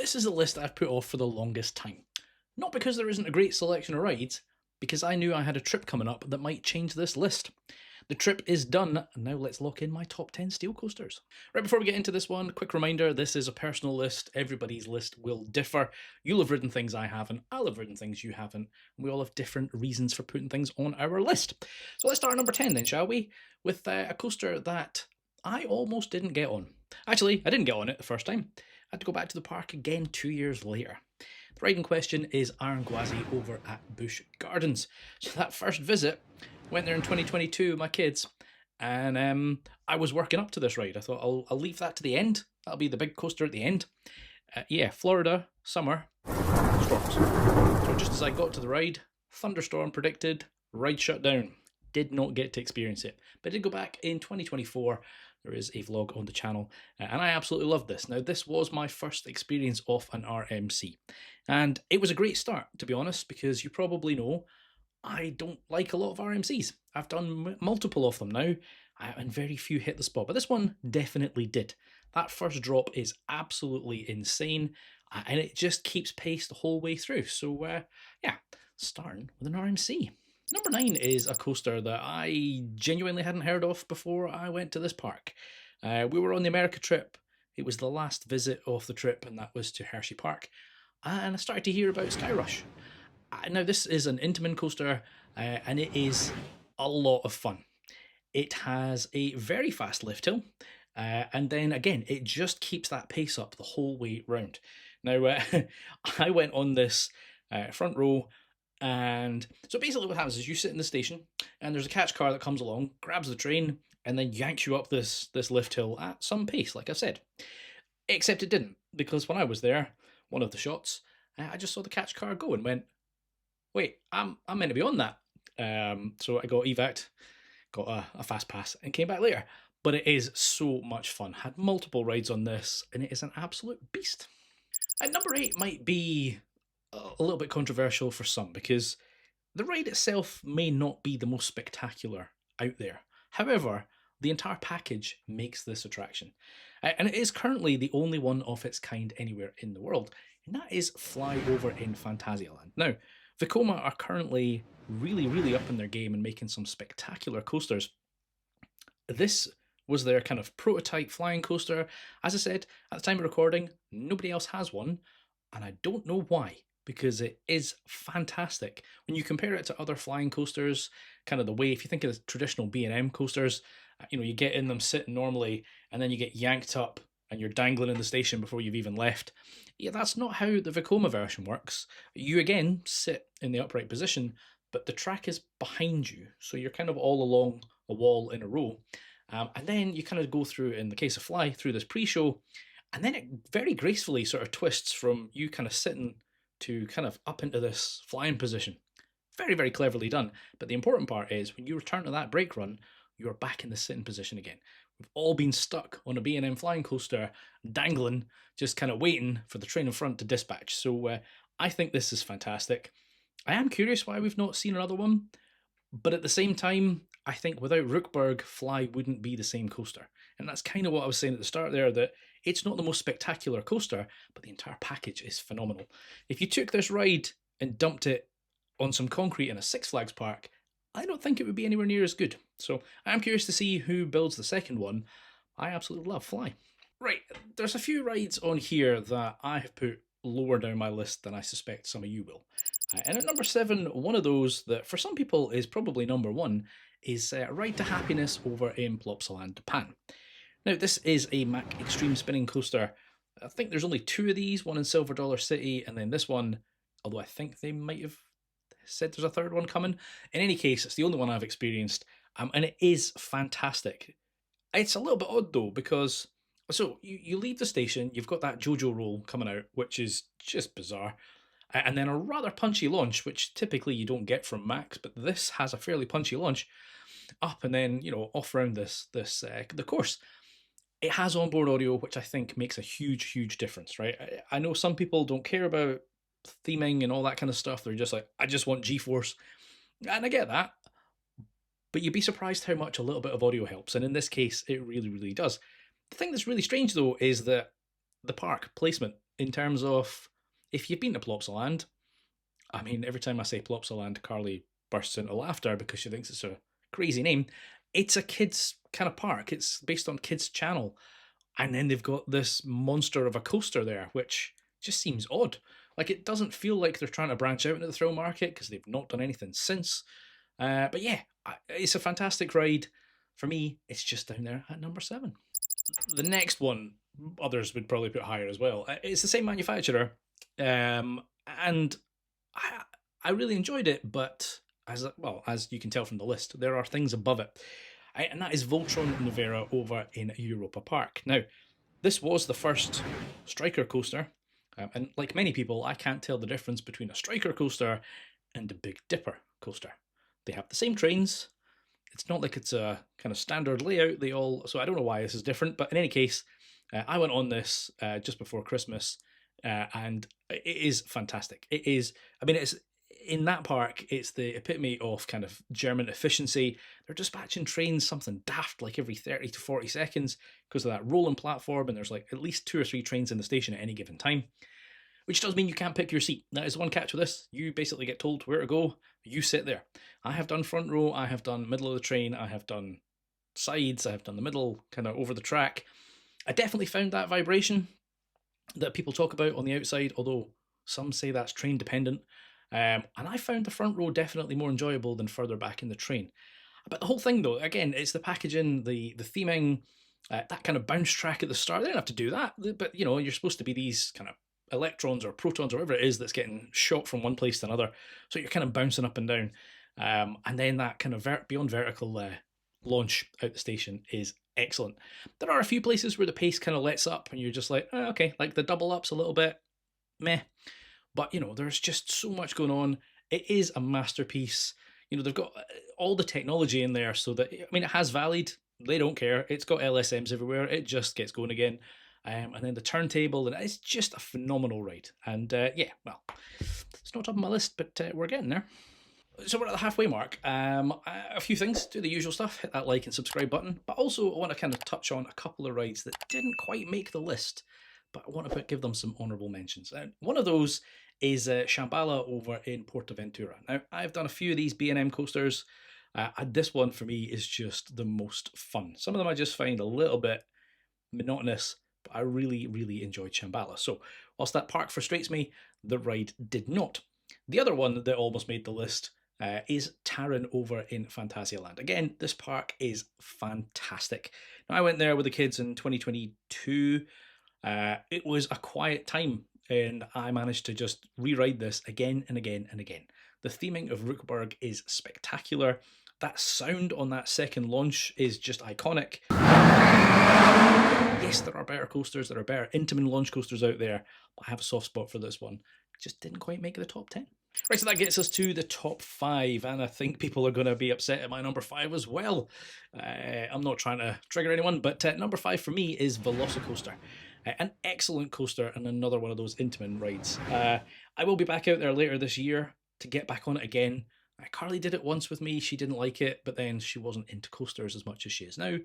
This is a list I've put off for the longest time. Not because there isn't a great selection of rides, because I knew I had a trip coming up that might change this list. The trip is done, and now let's lock in my top 10 steel coasters. Right before we get into this one, quick reminder, this is a personal list. Everybody's list will differ. You'll have ridden things I haven't, I'll have ridden things you haven't, and we all have different reasons for putting things on our list. So let's start at number 10 then, shall we? With a coaster that I almost didn't get on. Actually, I didn't get on it the first time. I had to go back to the park again 2 years later. The ride in question is Iron Gwazi over at Busch Gardens. So that first visit, went there in 2022 with my kids, and I was working up to this ride. I thought I'll leave that to the end. That'll be the big coaster at the end. Yeah, Florida, summer, storms. So just as I got to the ride, thunderstorm predicted, ride shut down. Did not get to experience it, but I did go back in 2024. There is a vlog on the channel, and I absolutely loved this. Now, this was my first experience of an RMC, and it was a great start, to be honest, because you probably know I don't like a lot of RMCs. I've done multiple of them now, and very few hit the spot, but this one definitely did. That first drop is absolutely insane, and it just keeps pace the whole way through. So, yeah, starting with an RMC. Number 9 is a coaster that I genuinely hadn't heard of before I went to this park. We were on the America trip. It was the last visit of the trip, and that was to Hershey Park. And I started to hear about Skyrush. Now, this is an Intamin coaster, and it is a lot of fun. It has a very fast lift hill, and then again, it just keeps that pace up the whole way round. Now, I went on this front row. And so basically what happens is you sit in the station and there's a catch car that comes along, grabs the train, and then yanks you up this lift hill at some pace, like I said. Except it didn't, because when I was there, one of the shots, I just saw the catch car go and went, wait, I'm meant to be on that. So I got evac, got a fast pass, and came back later. But it is so much fun. Had multiple rides on this, and it is an absolute beast. At number 8 might be a little bit controversial for some, because the ride itself may not be the most spectacular out there. However, the entire package makes this attraction. And it is currently the only one of its kind anywhere in the world, and that is Flyover in Phantasialand. Now, Vekoma are currently really up in their game and making some spectacular coasters. This was their kind of prototype flying coaster. As I said, at the time of recording, nobody else has one, and I don't know why, because it is fantastic. When you compare it to other flying coasters, kind of the way, if you think of the traditional B&M coasters, you know, you get in them sitting normally, and then you get yanked up, and you're dangling in the station before you've even left. Yeah, that's not how the Vekoma version works. You, again, sit in the upright position, but the track is behind you, so you're kind of all along a wall in a row. And then you kind of go through, in the case of Fly, through this pre-show, and then it very gracefully sort of twists from you kind of sitting to kind of up into this flying position. Very cleverly done. But the important part is when you return to that brake run, you're back in the sitting position again. We've all been stuck on a B&M flying coaster, dangling, just kind of waiting for the train in front to dispatch. So I think this is fantastic. I am curious why we've not seen another one, but at the same time, I think without Rookburg, Fly wouldn't be the same coaster. And that's kind of what I was saying at the start there, that it's not the most spectacular coaster, but the entire package is phenomenal. If you took this ride and dumped it on some concrete in a Six Flags park, I don't think it would be anywhere near as good. So I'm curious to see who builds the second one. I absolutely love Fly. Right, there's a few rides on here that I have put lower down my list than I suspect some of you will. And at number 7, one of those that for some people is probably number 1 is Ride to Happiness over in Plopsaland, Japan. Now, this is a Mack Extreme Spinning Coaster. I think there's only 2 of these, one in Silver Dollar City, and then this one, although I think they might have said there's a third one coming. In any case, it's the only one I've experienced, and it is fantastic. It's a little bit odd, though, because so you leave the station, you've got that JoJo roll coming out, which is just bizarre, and then a rather punchy launch, which typically you don't get from Max, but this has a fairly punchy launch, up and then, you know, off around the course. It has onboard audio, which I think makes a huge difference, right? I know some people don't care about theming and all that kind of stuff. They're just like, I just want G-force. And I get that. But you'd be surprised how much a little bit of audio helps. And in this case, it really does. The thing that's really strange, though, is that the park placement in terms of, if you've been to Plopsaland, I mean, every time I say Plopsaland, Carly bursts into laughter because she thinks it's a crazy name. It's a kids kind of park. It's based on Kids Channel. And then they've got this monster of a coaster there, which just seems odd. Like, it doesn't feel like they're trying to branch out into the thrill market because they've not done anything since. But yeah, it's a fantastic ride. For me, it's just down there at number 7. The next one, others would probably put higher as well. It's the same manufacturer, and I really enjoyed it. But as you can tell from the list, there are things above it, and that is Voltron Nevera over in Europa Park. Now, this was the first Striker coaster, and like many people, I can't tell the difference between a Striker coaster and a Big Dipper coaster. They have the same trains. It's not like it's a kind of standard layout. So I don't know why this is different, but in any case, I went on this just before Christmas, and it is fantastic. It is, I mean, it's in that park, it's the epitome of kind of German efficiency. They're dispatching trains something daft like every 30 to 40 seconds because of that rolling platform, and there's like at least 2 or 3 trains in the station at any given time, which does mean you can't pick your seat. That is one catch with this. You basically get told where to go. You sit there. I have done front row. I have done middle of the train. I have done sides. I have done the middle, kind of over the track. I definitely found that vibration that people talk about on the outside, although some say that's train dependent. And I found the front row definitely more enjoyable than further back in the train. But the whole thing, though, again, it's the packaging, the theming, that kind of bounce track at the start. They don't have to do that, but you know, you're supposed to be these kind of electrons or protons or whatever it is that's getting shot from one place to another. So you're kind of bouncing up and down. And then that kind of beyond vertical launch out the station is excellent. There are a few places where the pace kind of lets up and you're just like, oh, okay, like the double ups a little bit, meh. But, you know, there's just so much going on. It is a masterpiece. You know, they've got all the technology in there so that, I mean, it has Valid. They don't care. It's got LSMs everywhere. It just gets going again. And then the turntable, and it's just a phenomenal ride. And yeah, well, it's not top of my list, but we're getting there. So we're at the halfway mark. A few things, do the usual stuff, hit that like and subscribe button, but also I want to kind of touch on a couple of rides that didn't quite make the list, but I want to give them some honourable mentions. One of those is Shambhala over in Portaventura. Now, I've done a few of these B&M coasters, and this one for me is just the most fun. Some of them I just find a little bit monotonous, but I really, really enjoyed Shambhala. So whilst that park frustrates me, the ride did not. The other one that almost made the list is Taron over in Phantasialand. Again, this park is fantastic. Now, I went there with the kids in 2022. It was a quiet time, and I managed to just re-ride this again and again and again. The theming of Rookburg is spectacular. That sound on that second launch is just iconic. Yes, there are better coasters, there are better Intamin launch coasters out there, but I have a soft spot for this one. Just didn't quite make the top 10. Right, so that gets us to the top 5, and I think people are going to be upset at my number 5 as well. I'm not trying to trigger anyone, but number 5 for me is Velocicoaster. An excellent coaster and another one of those Intamin rides. I will be back out there later this year to get back on it again. Carly did it once with me, she didn't like it, but then she wasn't into coasters as much as she is now.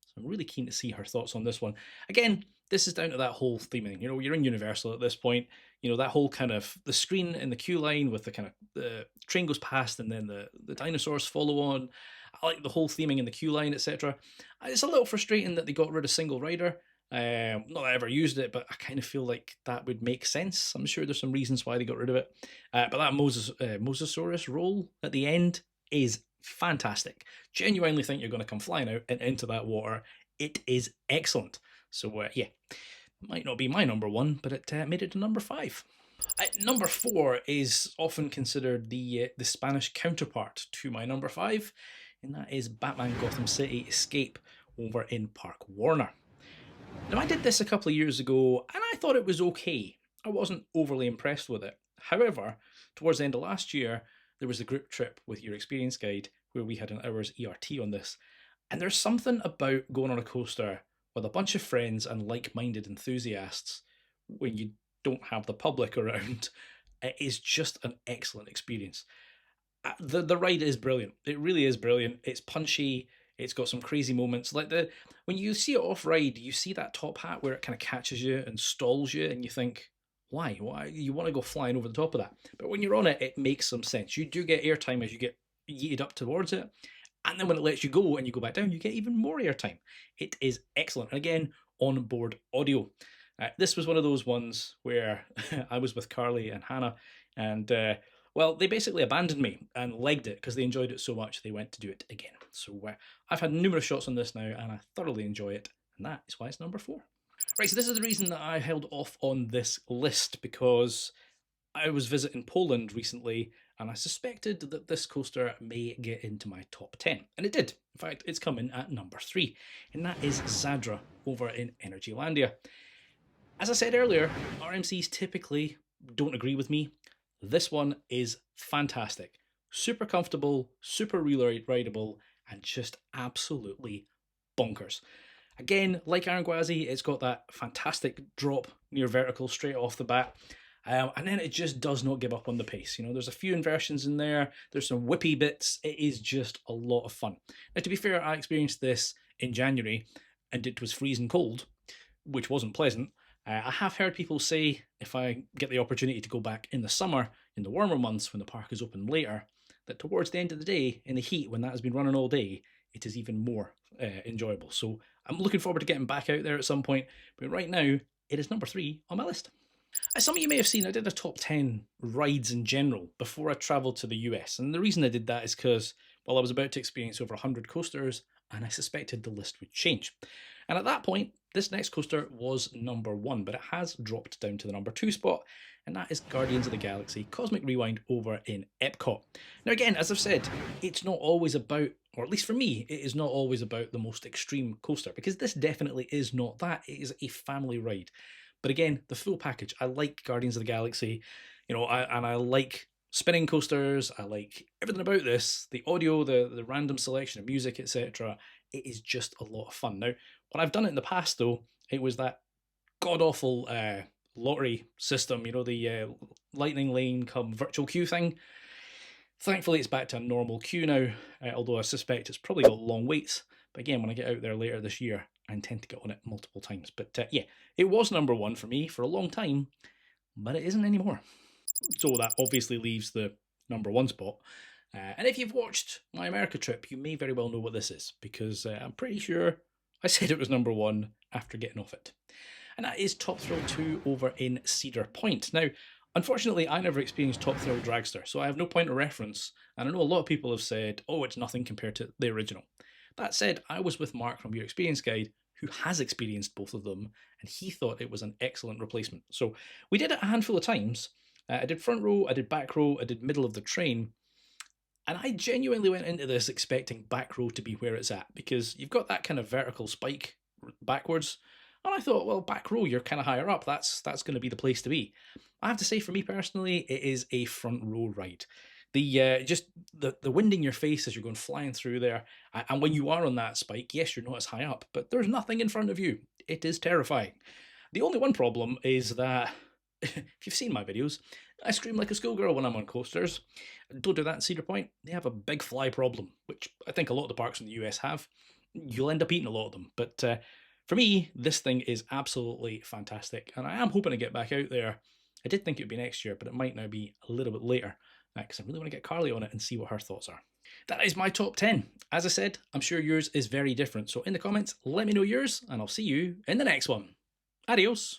So I'm really keen to see her thoughts on this one. Again, this is down to that whole theming. You know, you're in Universal at this point. You know, that whole kind of the screen in the queue line with the kind of the train goes past and then the dinosaurs follow on. I like the whole theming in the queue line, etc. It's a little frustrating that they got rid of single rider. Not that I ever used it, but I kind of feel like that would make sense. I'm sure there's some reasons why they got rid of it. But that Mosasaurus roll at the end is fantastic. Genuinely think you're going to come flying out and into that water. It is excellent. So yeah, might not be my number 1, but it made it to number 5. Number 4 is often considered the Spanish counterpart to my number 5, and that is Batman Gotham City Escape over in Park Warner. Now, I did this a couple of years ago, and I thought it was okay. I wasn't overly impressed with it. However, towards the end of last year, there was a group trip with your experience guide where we had an hour's ERT on this. And there's something about going on a coaster with a bunch of friends and like-minded enthusiasts when you don't have the public around. It is just an excellent experience. The ride is brilliant. It really is brilliant. It's punchy. It's got some crazy moments. Like when you see it off ride, you see that top hat where it kind of catches you and stalls you, and you think, Why? Why? You want to go flying over the top of that. But when you're on it, it makes some sense. You do get airtime as you get yeeted up towards it. And then when it lets you go and you go back down, you get even more airtime. It is excellent. And again, onboard audio. This was one of those ones where I was with Carly and Hannah, and well, they basically abandoned me and legged it because they enjoyed it so much they went to do it again. So I've had numerous shots on this now, and I thoroughly enjoy it, and that is why it's number 4. Right, so this is the reason that I held off on this list, because I was visiting Poland recently and I suspected that this coaster may get into my top 10. And it did. In fact, it's coming at number 3, and that is Zadra over in Energylandia. As I said earlier, RMCs typically don't agree with me. This one is fantastic. Super comfortable, super rideable, and just absolutely bonkers. Again, like Aranguazi, it's got that fantastic drop near vertical straight off the bat. And then it just does not give up on the pace. You know, there's a few inversions in there. There's some whippy bits. It is just a lot of fun. Now, to be fair, I experienced this in January and it was freezing cold, which wasn't pleasant. I have heard people say if I get the opportunity to go back in the summer, in the warmer months when the park is open later, that towards the end of the day, in the heat, when that has been running all day, it is even more enjoyable. So I'm looking forward to getting back out there at some point. But right now, it is number 3 on my list. As some of you may have seen, I did a top 10 rides in general before I travelled to the US. And the reason I did that is because, well, I was about to experience over 100 coasters and I suspected the list would change. And at that point, this next coaster was number 1, but it has dropped down to the number 2 spot, and that is Guardians of the Galaxy Cosmic Rewind over in Epcot. Now again, as I've said, it's not always about, or at least for me, it is not always about the most extreme coaster, because this definitely is not that. It is a family ride. But again, the full package. I like Guardians of the Galaxy, you know, and I like spinning coasters. I like everything about this. The audio, the random selection of music, etc. It is just a lot of fun. Now, when I've done it in the past, though, it was that god-awful lottery system, you know, the lightning lane come virtual queue thing. Thankfully, it's back to a normal queue now, although I suspect it's probably got long waits. But again, when I get out there later this year, I intend to get on it multiple times. But yeah, it was number 1 for me for a long time, but it isn't anymore. So that obviously leaves the number 1 spot. And if you've watched my America trip, you may very well know what this is, because I'm pretty sure I said it was number 1 after getting off it. And that is Top Thrill 2 over in Cedar Point. Now, unfortunately, I never experienced Top Thrill Dragster, so I have no point of reference, and I know a lot of people have said, oh, it's nothing compared to the original. That said, I was with Mark from Your Experience Guide, who has experienced both of them, and he thought it was an excellent replacement. So we did it a handful of times. I did front row, I did back row, I did middle of the train, and I genuinely went into this expecting back row to be where it's at, because you've got that kind of vertical spike backwards, and I thought, well, back row, you're kind of higher up, that's going to be the place to be. I have to say, for me personally, it is a front row ride. Just the wind in your face as you're going flying through there, and when you are on that spike, yes, you're not as high up, but there's nothing in front of you. It is terrifying. The only one problem is that, if you've seen my videos, I scream like a schoolgirl when I'm on coasters. Don't do that in Cedar Point. They have a big fly problem, which I think a lot of the parks in the US have. You'll end up eating a lot of them. But for me, this thing is absolutely fantastic, and I am hoping to get back out there. I did think it would be next year, but it might now be a little bit later, because I really want to get Carly on it and see what her thoughts are. That is my top 10. As I said, I'm sure yours is very different, so in the comments, let me know yours, and I'll see you in the next one. Adios.